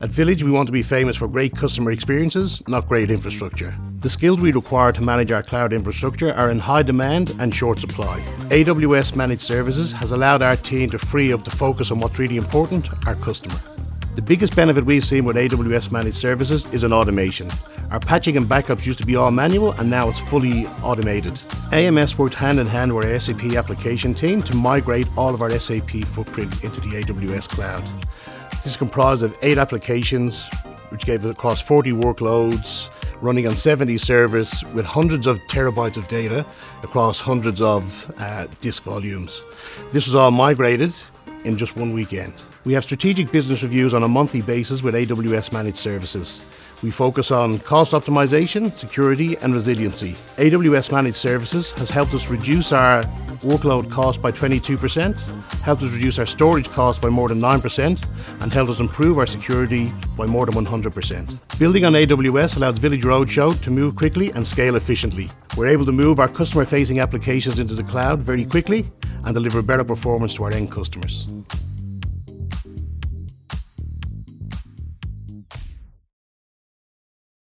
At Village, we want to be famous for great customer experiences, not great infrastructure. The skills we require to manage our cloud infrastructure are in high demand and short supply. AWS Managed Services has allowed our team to free up the focus on what's really important, our customer. The biggest benefit we've seen with AWS Managed Services is in automation. Our patching and backups used to be all manual and now it's fully automated. AMS worked hand in hand with our SAP application team to migrate all of our SAP footprint into the AWS cloud. This is comprised of 8 applications, which gave us across 40 workloads, running on 70 servers with hundreds of terabytes of data across hundreds of disk volumes. This was all migrated in just one weekend. We have strategic business reviews on a monthly basis with AWS Managed Services. We focus on cost optimization, security and resiliency. AWS Managed Services has helped us reduce our workload cost by 22%, helped us reduce our storage cost by more than 9%, and helped us improve our security by more than 100%. Building on AWS allows Village Roadshow to move quickly and scale efficiently. We're able to move our customer-facing applications into the cloud very quickly and deliver better performance to our end customers.